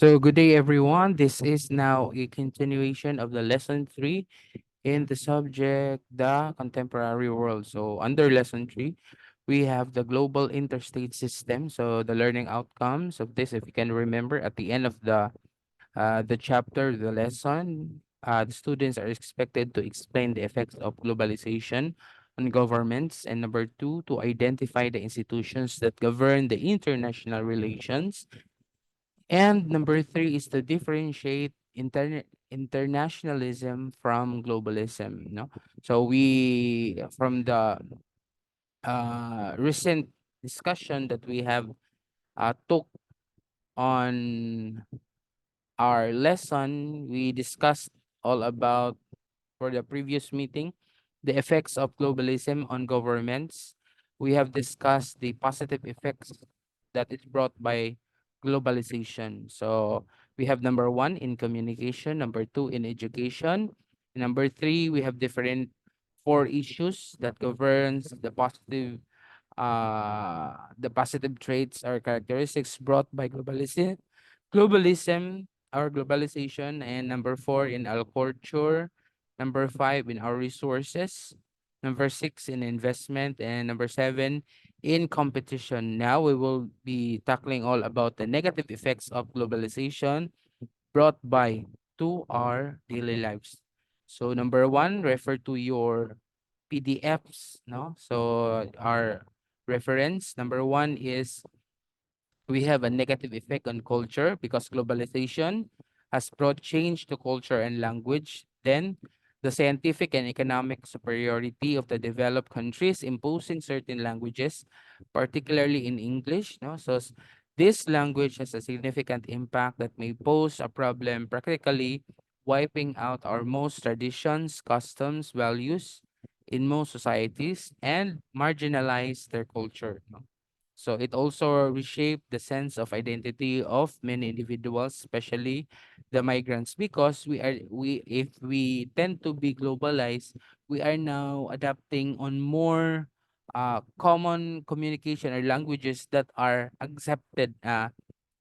So, good day, everyone. This is now a continuation of the lesson three in the subject, the contemporary world. So, under lesson three, we have the global interstate system. So, the learning outcomes of this, if you can remember, at the end of the chapter, the lesson, the students are expected to explain the effects of globalization on governments, and number two, to identify the institutions that govern the international relations, and number three is to differentiate internationalism from globalism. So we from the recent discussion that we have took on our lesson, we discussed all about for the previous meeting the effects of globalism on governments. We have discussed the positive effects that is brought by globalization. So we have number one in communication, number two in education, number three we have different four issues that governs the positive traits or characteristics brought by globalization, and number four in our culture, number five in our resources, number six in investment, and number seven in competition. Now we will be tackling all about the negative effects of globalization brought by to our daily lives. So number one, refer to your PDFs, no? So our reference number one is we have a negative effect on culture because globalization has brought change to culture and language. Then, the scientific and economic superiority of the developed countries imposing certain languages, particularly in English. No? This language has a significant impact that may pose a problem, practically wiping out our most traditions, customs, values in most societies and marginalize their culture. No? So it also reshaped the sense of identity of many individuals, especially the migrants, because we if we tend to be globalized, we are now adapting on more common communication or languages that are accepted,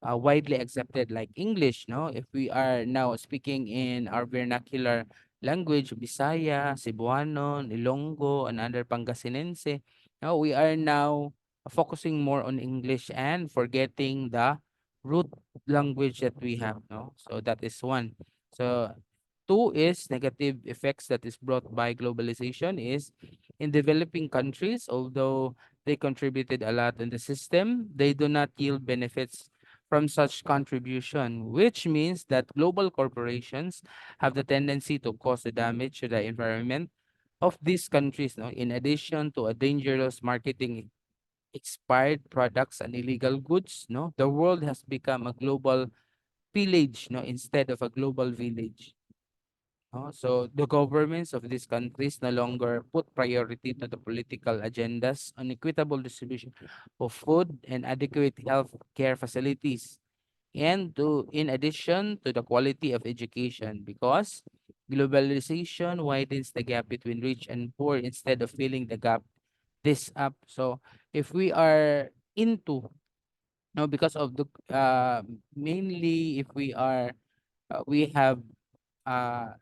widely accepted, like English. No, if we are now speaking in our vernacular language, Bisaya, Cebuano, Ilonggo, and other Pangasinense, now we are now focusing more on English and forgetting the root language that we have. No, so that is one. So two is negative effects that is brought by globalization is in developing countries, although they contributed a lot in the system, they do not yield benefits from such contribution, which means that global corporations have the tendency to cause the damage to the environment of these countries. No, in addition to a dangerous marketing expired products and illegal goods. No, the world has become a global village, no, instead of a global village. No? So the governments of these countries no longer put priority to the political agendas on equitable distribution of food and adequate health care facilities, and in addition to the quality of education, because globalization widens the gap between rich and poor instead of filling the gap this up. So if we are into, no, because of the mainly if we are we have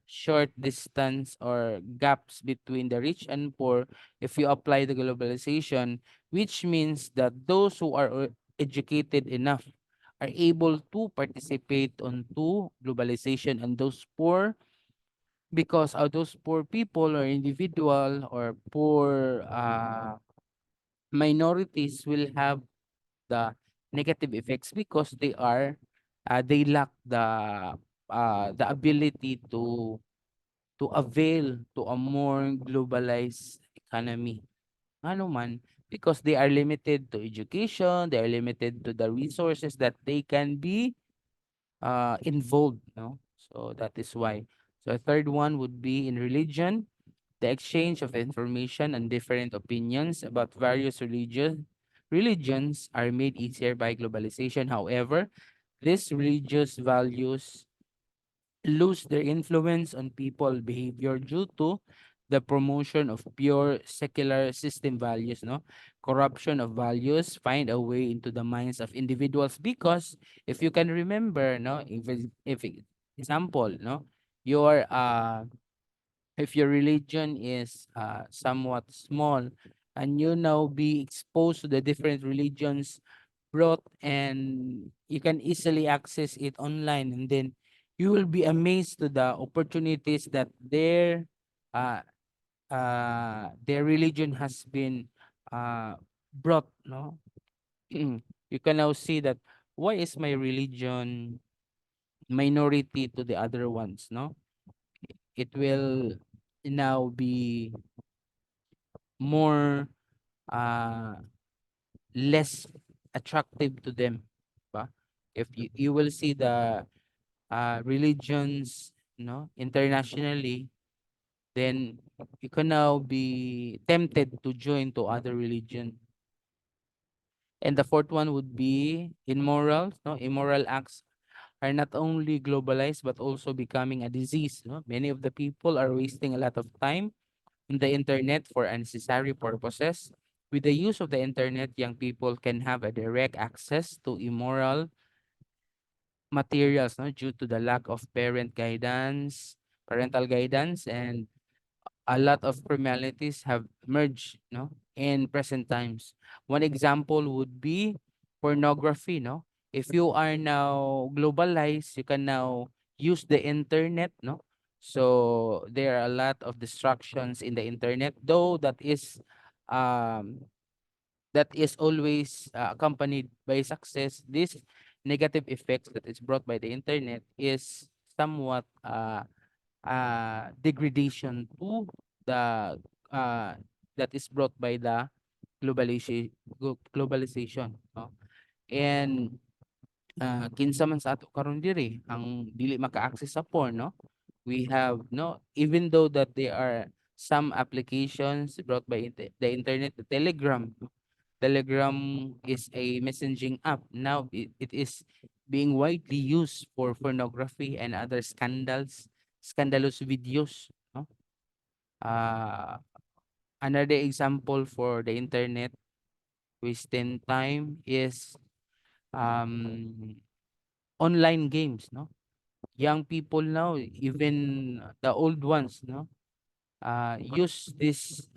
short distance or gaps between the rich and poor, if you apply the globalization, which means that those who are educated enough are able to participate on to globalization, and those poor, because of those poor people or individual or poor minorities will have the negative effects because they lack the ability to avail to a more globalized economy. Ano man, because they are limited to education, they are limited to the resources that they can be involved, no? So that is why. So a third one would be in religion, the exchange of information and different opinions about various religions are made easier by globalization. However, these religious values lose their influence on people behavior due to the promotion of pure secular system values. No, corruption of values find a way into the minds of individuals, because if you can remember, no, example, no, your if your religion is somewhat small, and you now be exposed to the different religions brought, and you can easily access it online, and then you will be amazed to the opportunities that uh their religion has been brought, no. You can now see that why is my religion minority to the other ones, no. It will now be more uh less attractive to them, ba? If you will see the religions, no, internationally, then you can now be tempted to join to other religion. And the fourth one would be immoral, no. Immoral acts are not only globalized but also becoming a disease, no. Many of the people are wasting a lot of time on the internet for unnecessary purposes. With the use of the internet, young people can have a direct access to immoral materials, no, due to the lack of parental guidance, and a lot of criminalities have merged, no, in present times. One example would be pornography, no. If you are now globalized, you can now use the internet, no. So there are a lot of distractions in the internet, though um that is always accompanied by success. This negative effects that is brought by the internet is somewhat degradation to the uh, that is brought by the globalization, no? And kinsa man sa ato karon diri ang dili maka-access sa porn, no? We have, no, even though that there are some applications brought by the internet, the Telegram. Telegram is a messaging app. Now it is being widely used for pornography and other scandalous videos, no? Uh, Another example for the internet wasting time is um online games, no? Young people now, even the old ones, no, use this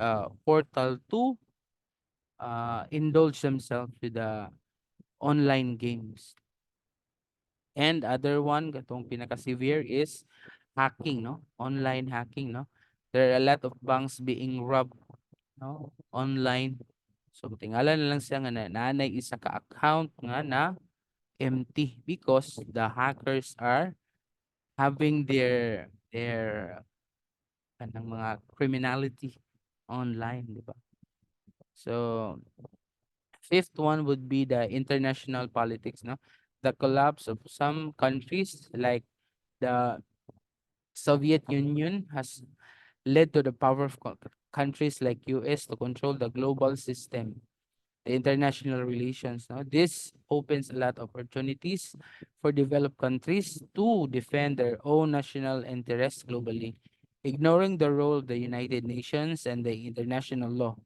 portal to indulge themselves with the online games. And other one, katong pinaka-severe is hacking, no? Online hacking, no? There are a lot of banks being robbed, no? Online. So tingala na lang siya nga na nanay isa ka account nga na empty, because the hackers are having their kanang mga criminality online, di ba? So fifth one would be the international politics, no? The collapse of some countries like the Soviet Union has led to the powerful countries like US to control the global system, the international relations. Now, this opens a lot of opportunities for developed countries to defend their own national interests globally, ignoring the role of the United Nations and the international law.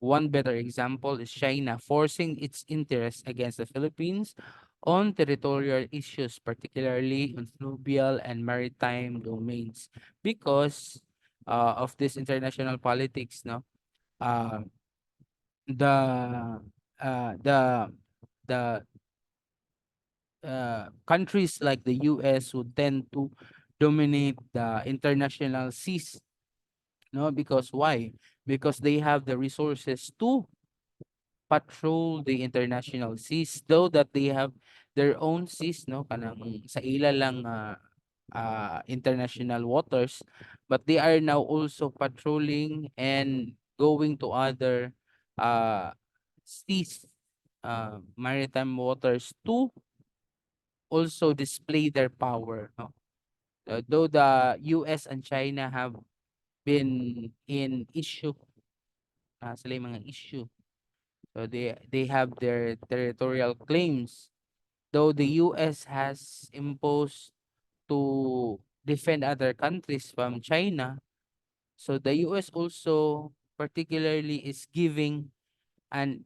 One better example is China forcing its interests against the Philippines on territorial issues, particularly on fluvial and maritime domains, because of this international politics. No, uh, the uh, the the countries like the US would tend to dominate the international seas. No, because why? Because they have the resources to patrol the international seas, though that they have their own seas, no, kanang sa ila lang international waters, but they are now also patrolling and going to other uh seas, maritime waters, to also display their power, no. Though the US and China have been in issue, sila yung mga issue. So they have their territorial claims. Though the US has imposed to defend other countries from China, so the US also particularly is giving and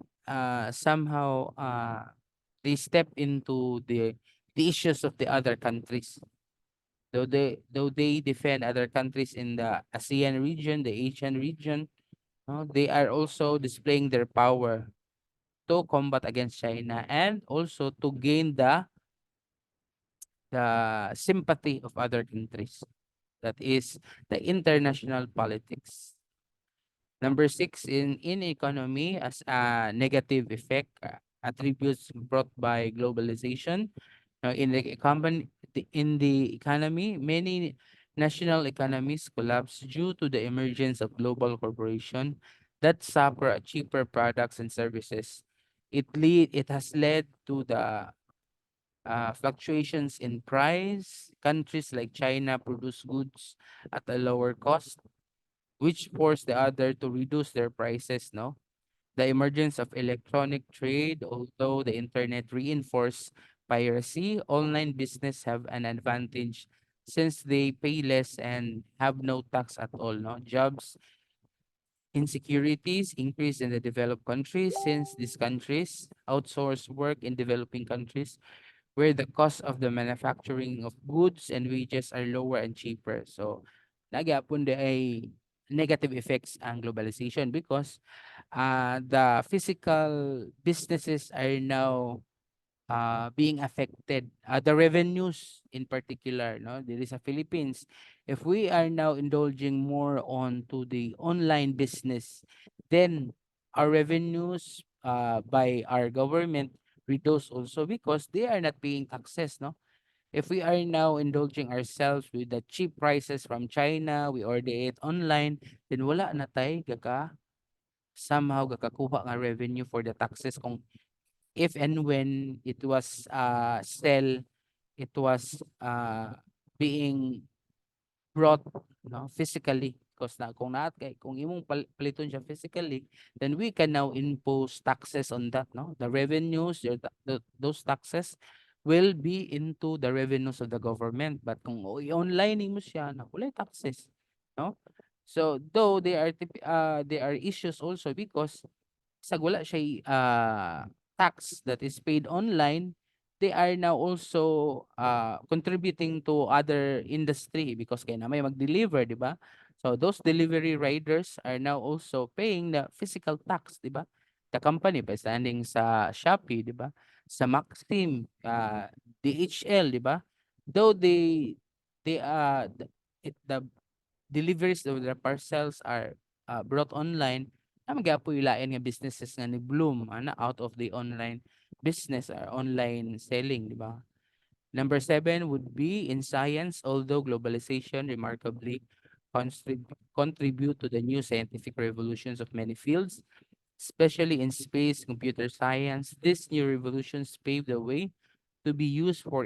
somehow they step into the issues of the other countries. Though they defend other countries in the ASEAN region, the Asian region, no, they are also displaying their power to combat against China and also to gain the sympathy of other countries. That is the international politics. Number six, in economy as a negative effect, attributes brought by globalization. In the economy, many national economies collapse due to the emergence of global corporation that suffer at cheaper products and services. It has led to the fluctuations in price. Countries like China produce goods at a lower cost, which force the other to reduce their prices, no? The emergence of electronic trade, although the internet reinforced piracy, online business have an advantage since they pay less and have no tax at all, no? Jobs insecurities increase in the developed countries since these countries outsource work in developing countries where the cost of the manufacturing of goods and wages are lower and cheaper. So, nagyapon di ay negative effects ang globalization because the physical businesses are now being affected. The revenues in particular, no, there is a Philippines. If we are now indulging more on to the online business, then our revenues by our government reduce also because they are not paying taxes, no. If we are now indulging ourselves with the cheap prices from China, we order it online, then wala na tay somehow gakakuha nga revenue for the taxes kung if and when it was it was being brought, no, physically. Because na kung naat kay kung imong paliton siya physically, then we can now impose taxes on that, no, the revenues, those taxes will be into the revenues of the government. But kung i-online mo siya na walay taxes, no. So though there are issues also because sa wala siya tax that is paid online, they are now also contributing to other industry because kaya na may mag-deliver, di ba? So those delivery riders are now also paying the physical tax, di ba? The company by standing sa Shopee, di ba? Sa Maxim, DHL, di ba? Though the deliveries of the parcels are brought online, na magapoy lain nga businesses nga ni bloom out of the online business or online selling, di ba? Number seven would be in science, although globalization remarkably contribute to the new scientific revolutions of many fields, especially in space, computer science. These new revolutions paved the way to be used for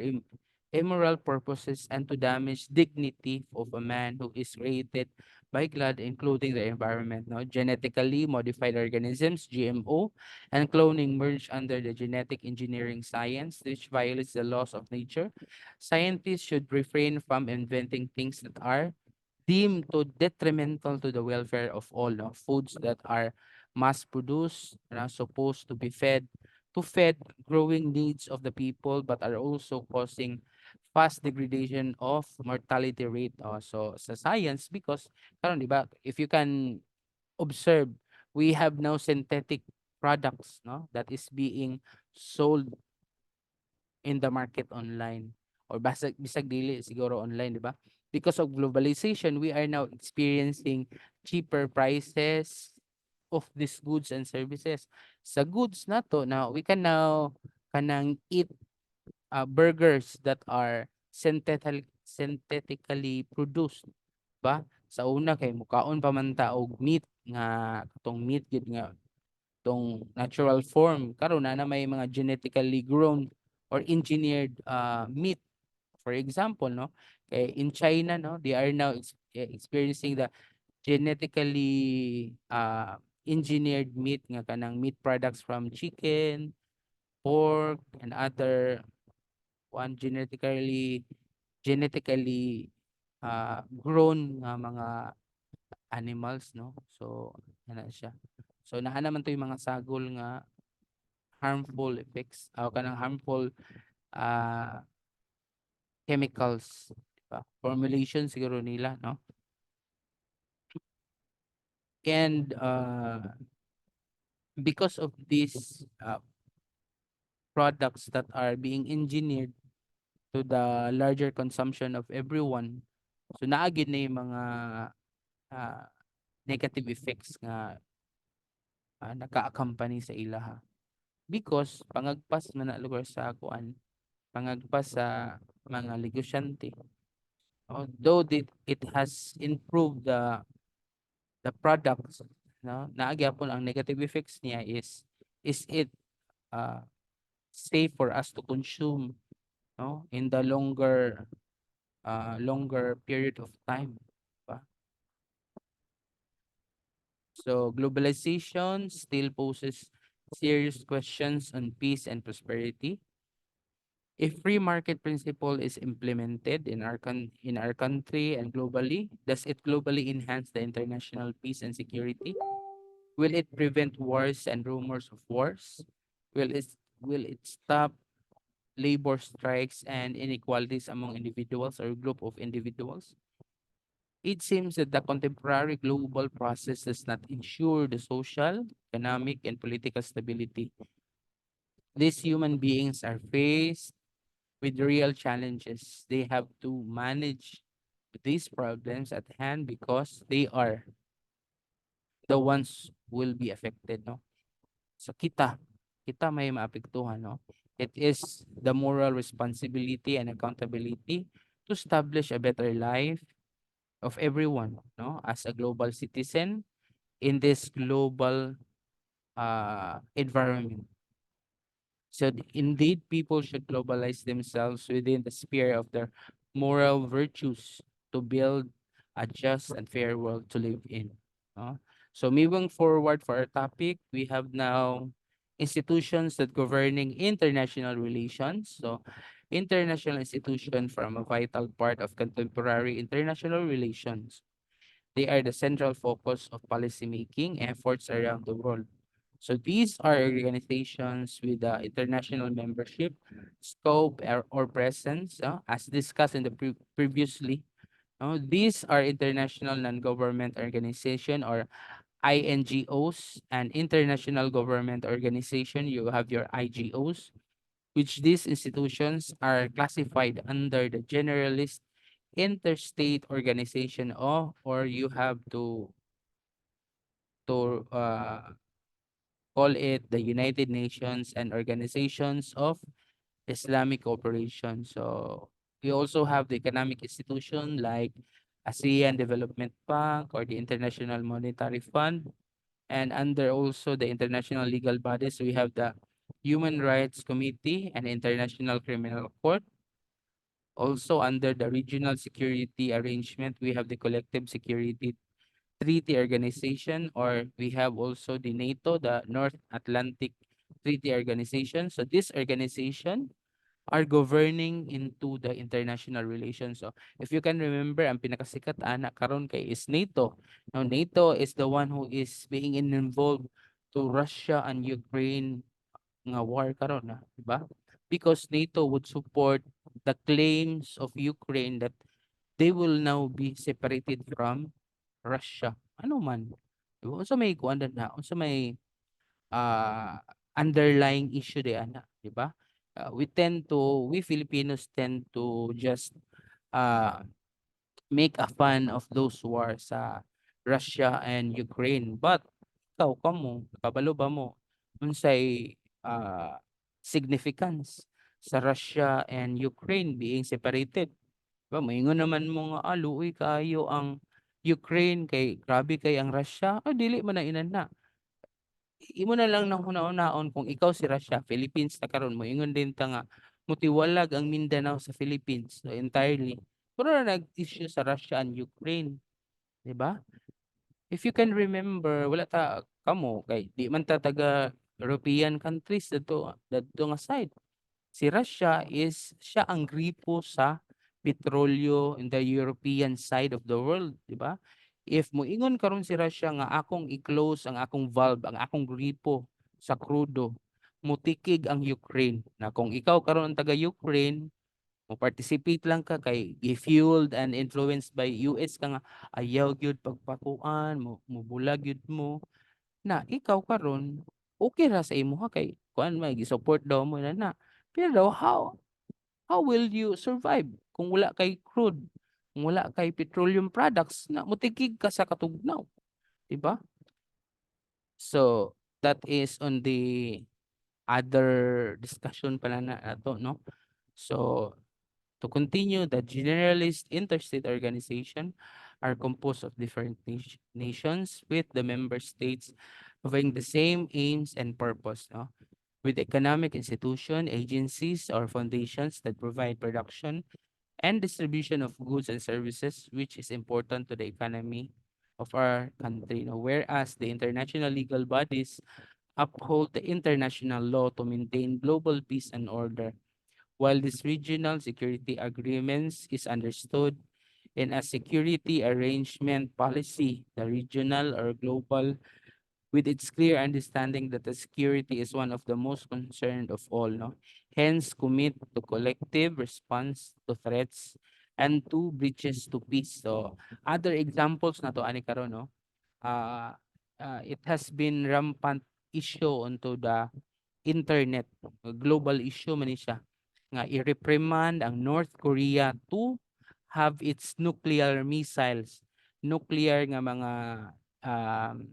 immoral purposes and to damage dignity of a man who is created by God, including the environment. No? Genetically modified organisms, GMO, and cloning merge under the genetic engineering science, which violates the laws of nature. Scientists should refrain from inventing things that are deemed to detrimental to the welfare of all, no? Foods that are mass produced are supposed to be fed growing needs of the people but are also causing fast degradation of mortality rate also sa science because karon di ba if you can observe, we have now synthetic products, no, that is being sold in the market online or bisag dili siguro online, di ba? Because of globalization, we are now experiencing cheaper prices of these goods and services. Sa goods na to, now we can now kanang eat burgers that are synthetically produced, ba? Sa una kay mukaon pa man ta og meat nga katong meat gid nga tong natural form karon na may mga genetically grown or engineered meat. For example, no, in China, no, they are now experiencing the genetically engineered meat nga kanang meat products from chicken, pork, and other one genetically grown nga mga animals, no. So ana siya. So naa naman 'to yung mga sagol nga harmful effects o kanang harmful ah, chemicals, 'di ba? Formulation siguro nila, no? And because of these products that are being engineered to the larger consumption of everyone, so naa gyud na yung mga ah, negative effects nga naka-accompany sa ilaha. Because pangagpas man na lugar sa kuan, pangagpas sa mga negosyante. Although it has improved the products, no, naa gyapon ang negative effects niya is it uh, safe for us to consume, no, in the longer period of time, ba? So globalization still poses serious questions on peace and prosperity. If free market principle is implemented in in our country and globally, does it globally enhance the international peace and security? Will it prevent wars and rumors of wars? Will it stop labor strikes and inequalities among individuals or group of individuals? It seems that the contemporary global process does not ensure the social, economic, and political stability. These human beings are faced with real challenges. They have to manage these problems at hand because they are the ones will be affected, no? So kita may maapektuhan, no? It is the moral responsibility and accountability to establish a better life of everyone, no? As a global citizen in this global environment. So indeed, people should globalize themselves within the sphere of their moral virtues to build a just and fair world to live in. No? So moving forward for our topic, we have now institutions that governing international relations. So international institutions form a vital part of contemporary international relations. They are the central focus of policymaking efforts around the world. So these are organizations with international membership, scope, or presence, as discussed in the previously. These are international non-government organization or INGOs and international government organization. You have your IGOs, which these institutions are classified under the generalist interstate organization, or you have to call it the United Nations and Organizations of Islamic Cooperation. So we also have the economic institution like ASEAN Development Bank or the International Monetary Fund. And under also the international legal bodies, we have the Human Rights Committee and International Criminal Court. Also under the regional security arrangement, we have the Collective Security Treaty Organization, or we have also the NATO, the North Atlantic Treaty Organization. So this organization are governing into the international relations. So if you can remember, ang pinakasikat ana karon kay is NATO. Now NATO is the one who is being involved to Russia and Ukraine nga war karon na, di ba? Because NATO would support the claims of Ukraine that they will now be separated from Russia. Ano man, 'di ba? Unsa may kuan na, unsa may ah, underlying issue di ana, 'di ba? We Filipinos tend to just uh, make a fun of those wars sa Russia and Ukraine. But ikaw kamo, kabalo ba mo unsay significance sa Russia and Ukraine being separated? Ba moingon naman mo nga, luoy kaayo ang Ukraine kay grabe kay ang Russia, dili man na inana. Imo na lang ng hunahunahon kung ikaw si Russia, Philippines na karon moingon din ta nga mutiwalag ang Mindanao sa Philippines, so entirely. Puro na nag-issue sa Russia and Ukraine, 'di ba? If you can remember, wala ta kamo kay di man ta taga European countries dadto nga side. Si Russia is siya ang gripo sa petrolyo in the European side of the world, 'di ba? if moingon karon si Russia nga akong i-close ang akong valve, ang akong gripo sa krudo, mutikig ang Ukraine. Na kung ikaw karon ang taga-Ukraine, mo participate lang ka kay gi-fueled and influenced by US ka nga ayaw gyud pagpakuan mo bulag gyud mo na ikaw karon okay ra sa imo ha kay kuan may gi-support daw mo na. Pero how will you survive kung wala kay crude, kung wala kay petroleum products na mutigig ka sa katugnaw, 'di ba? So that is on the other discussion pala na ato, no? So to continue, the Generalist Interstate Organization are composed of different nations with the member states having the same aims and purpose, no? With economic institution, agencies, or foundations that provide production and distribution of goods and services, which is important to the economy of our country. No? Whereas the international legal bodies uphold the international law to maintain global peace and order, while these regional security agreements is understood in a security arrangement policy, the regional or global, with its clear understanding that the security is one of the most concerned of all, no? Hence, commit to collective response to threats and to breaches to peace. So, other examples na to, ani karon, no? Uh, it has been rampant issue onto the internet. Global issue man ni siya nga i-reprimand ang North Korea to have its nuclear missiles, nuclear nga mga um,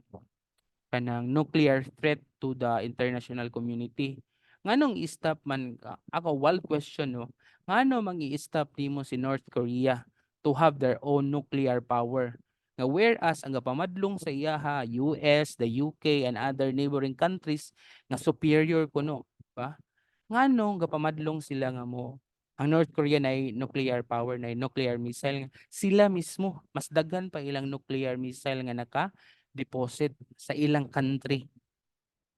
kanang nuclear threat to the international community. Nganong i-stop man ako wild question, no? Ngano mang i-stop nimo si North Korea to have their own nuclear power? Nga whereas ang gapamadlong sa iyaha US, the UK and other neighboring countries nga superior kuno, ba? Nganong gapamadlong sila nga mo ang North Korea na nuclear power na nuclear missile nga sila mismo mas daghan pa ilang nuclear missile nga naka-deposit sa ilang country.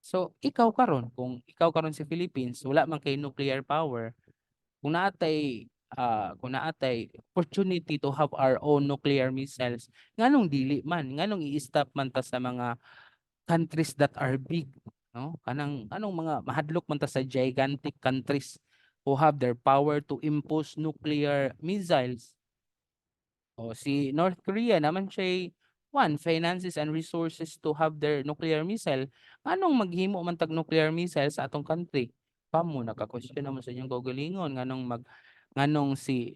So ikaw karon kung ikaw karon si Philippines wala man kay nuclear power, kung naatay opportunity to have our own nuclear missiles, nganong dili man, nganong i-stop man ta sa mga countries that are big, no? Kanang anong mga mahadlok man ta sa gigantic countries who have their power to impose nuclear missiles. O si North Korea naman siya one, finances and resources to have their nuclear missile. Anong maghimo man tag nuclear missile sa atong country? Kamo naka-question naman sa inyong kaugalingon nganong si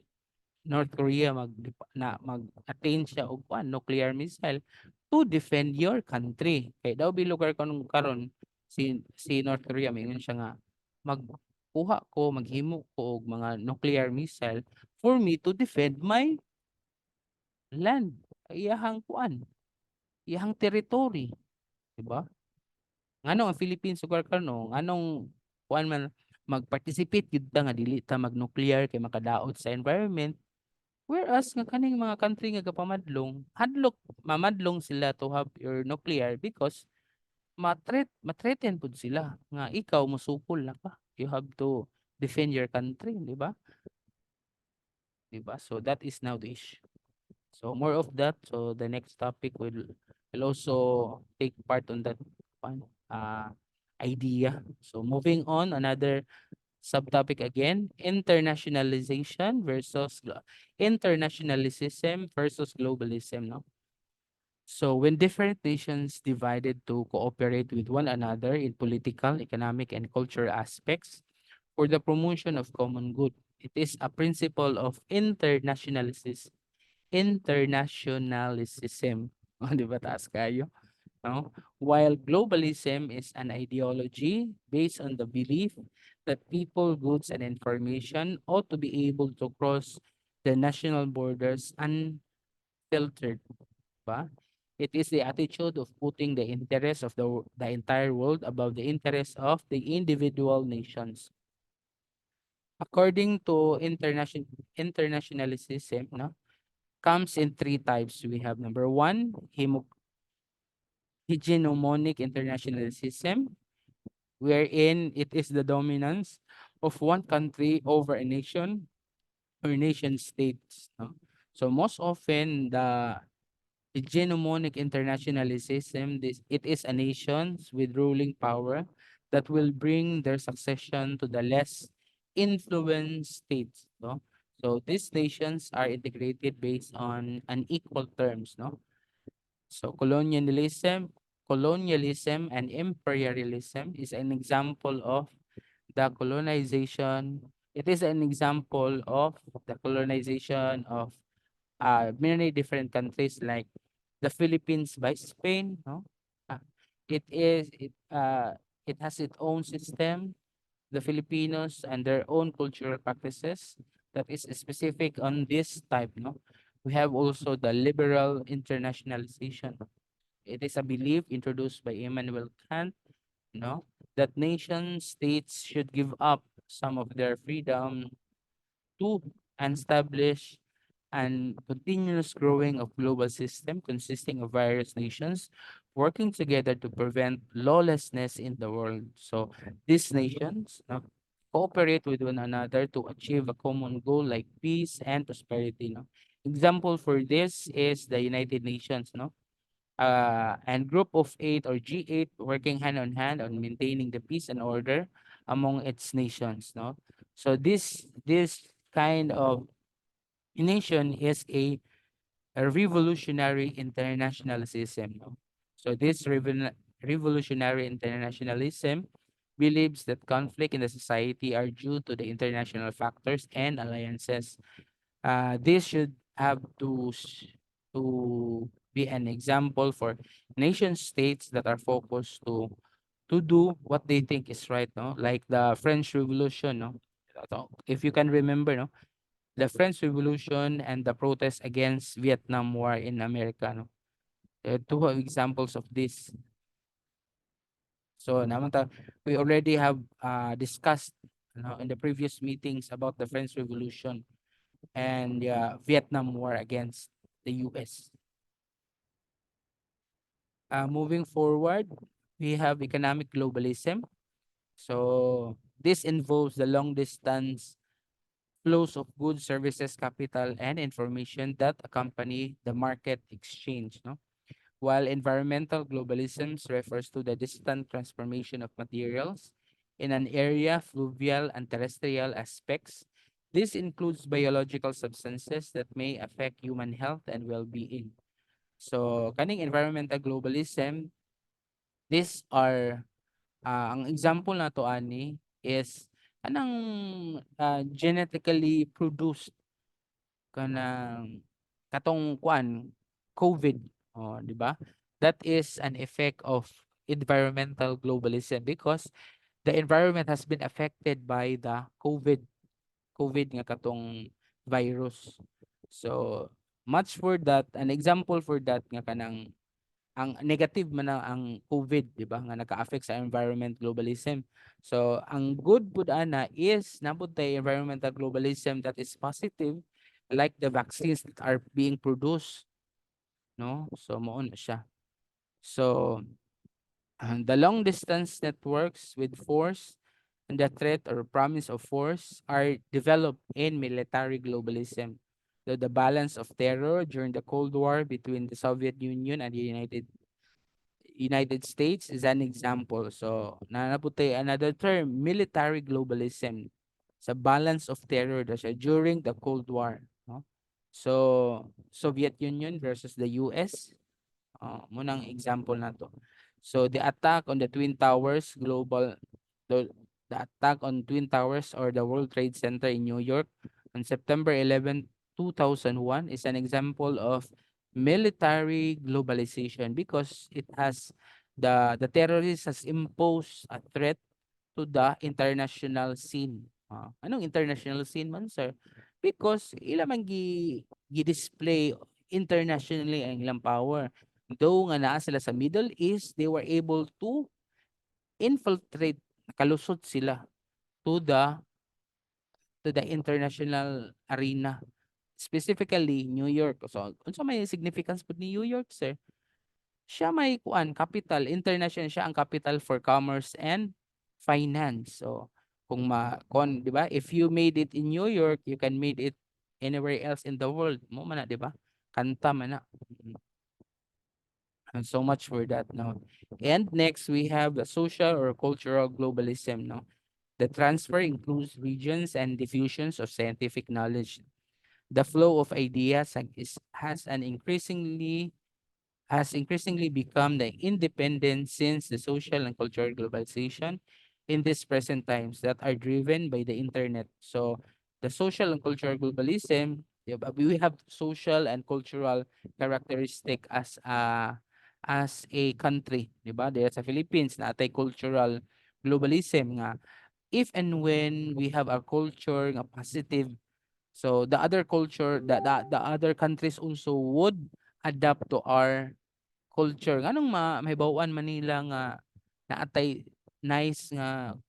North Korea mag-attain siya og nuclear missile to defend your country. Kay daw bilugar karon si North Korea mingon siya nga maghimo ko og mga nuclear missile for me to defend my land, iyahang iyahang territory, di ba? Nganong ang Philippines ug karon nganong kuan man mag-participate gid ta nga dili ta mag-nuclear kay makadaot sa environment. Whereas nga kaning mga country nga gapamadlong, mamadlong sila to have your nuclear because ma-threaten pud sila nga ikaw musukol na ka. You have to defend your country, di ba? Di ba? So that is now the issue. So more of that. So the next topic will also take part on that one idea. So moving on, another subtopic again, internationalism versus globalism, no? So when different nations divided to cooperate with one another in political, economic, and cultural aspects for the promotion of common good, it is a principle of internationalism. Oh, di ba taas kayo? No? While globalism is an ideology based on the belief that people, goods, and information ought to be able to cross the national borders unfiltered. Ba? It is the attitude of putting the interests of the entire world above the interests of the individual nations. According to internationalism, no, comes in three types. We have number one, hegemonic internationalism, wherein it is the dominance of one country over a nation or nation states. No? So most often Hegemonic internationalism, it is a nations with ruling power that will bring their succession to the less influenced states. No? So these nations are integrated based on unequal terms. No? So colonialism and imperialism is an example of the colonization. It is an example of the colonization of many different countries like the Philippines by Spain. No, uh, it is it has its own system. The Filipinos and their own cultural practices that is specific on this type. No, we have also the liberal internationalization. It is a belief introduced by Immanuel Kant. No, that nation states should give up some of their freedom to establish and continuous growing of global system consisting of various nations working together to prevent lawlessness in the world. So these nations cooperate with one another to achieve a common goal like peace and prosperity. No? Example for this is the United Nations, no? And group of eight or G8 working hand on hand on maintaining the peace and order among its nations. No, so this kind of nation is a revolutionary internationalism. No? So this revolutionary internationalism believes that conflict in the society are due to the international factors and alliances. This should have to be an example for nation states that are focused to do what they think is right, no? Like the French Revolution, no? If you can remember, no? The French Revolution and the protest against Vietnam War in America, no? Two examples of this. So, we already have discussed, in the previous meetings about the French Revolution and Vietnam War against the US. Moving forward, we have economic globalism. So this involves the long distance flows of goods, services, capital, and information that accompany the market exchange. No? While environmental globalism refers to the distant transformation of materials in an area, fluvial and terrestrial aspects. This includes biological substances that may affect human health and well-being. So, kaning environmental globalism, these are ang example na to ani is anang genetically produced kanang katong kuan COVID, oh, di ba? That is an effect of environmental globalism because the environment has been affected by the COVID nga katong virus. So much for that, an example for that nga kanang ang negative man na ang COVID, di ba? Nga naka-affect sa environment globalism. So ang good pud ana is nabot tay environmental globalism that is positive like the vaccines that are being produced, no? So mao na siya. So the long distance networks with force and the threat or promise of force are developed in military globalism. The balance of terror during the Cold War between the Soviet Union and the United States is an example. So, nanaputay another term, military globalism. Sa balance of terror na siya during the Cold War. No? So, Soviet Union versus the US. Munang example na to. So, the attack on the Twin Towers, the, the attack on Twin Towers or the World Trade Center in New York on September 11, 2001 is an example of military globalization because it has the terrorists has imposed a threat to the international scene. Anong international scene man, sir? Because ila man gi-display internationally ang ilang power. Though nga naa sila sa Middle East, they were able to infiltrate, nakalusot sila to the international arena. Specifically, New York. So, unsa may significance pud ni New York, sir? Siya may kuan capital, international siya ang capital for commerce and finance. So, kung kuan, 'di ba? If you made it in New York, you can made it anywhere else in the world. Mo man na, 'di ba? Kanta man na. And so much for that. No. And next we have the social or cultural globalism. No. The transfer includes regions and diffusions of scientific knowledge. The flow of ideas has an increasingly has increasingly become the independent since the social and cultural globalization in these present times that are driven by the internet. So the social and cultural globalism, yeah, but we have social and cultural characteristic as a country, di ba? There's sa Philippines na atay cultural globalism nga if and when we have our culture nga positive, so the other culture, the other countries also would adapt to our culture nganong mahibaw-an Manila nga naatay nice nga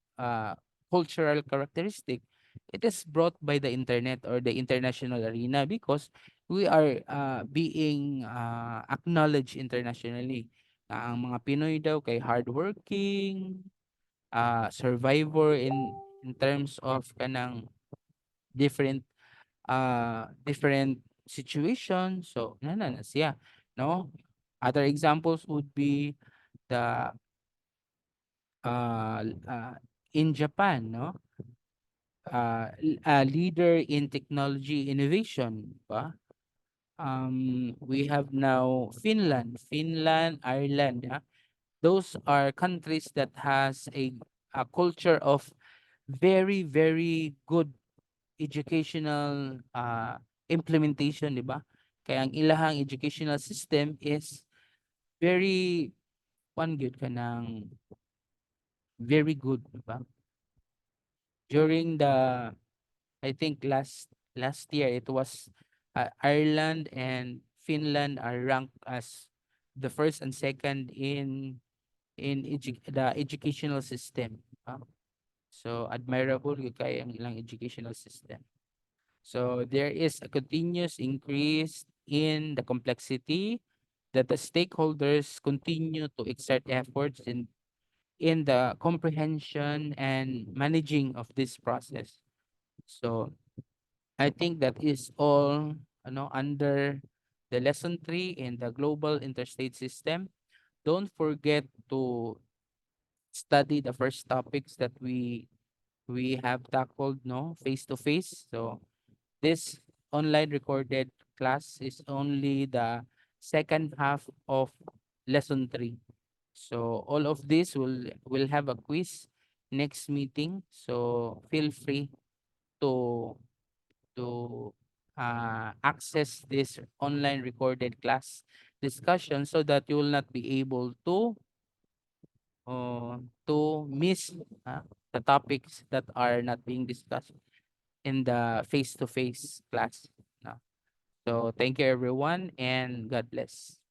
cultural characteristic. It is brought by the internet or the international arena because we are being acknowledged internationally. Ang mga Pinoy daw kay hardworking, survivor in terms of kanang different different situations. So na siya, no? Other examples would be the uh, uh, in Japan, no? A leader in technology innovation, ba? We have now Finland, Ireland. Yeah? Those are countries that has a culture of very, very good educational implementation, di ba? Kaya ang ilahang educational system is very one good ka ng very good, di ba? During the I think last year it was Ireland and Finland are ranked as the first and second in the educational system. So admirable gyud kay ang ilang educational system. So there is a continuous increase in the complexity that the stakeholders continue to exert efforts in the comprehension and managing of this process. So I think that is all under the lesson 3 in the global interstate system. Don't forget to study the first topics that we have tackled, no, face to face. So this online recorded class is only the second half of lesson 3. So all of this will have a quiz next meeting. So feel free to access this online recorded class discussion so that you will not be able to miss the topics that are not being discussed in the face-to-face class. No? So thank you everyone and God bless.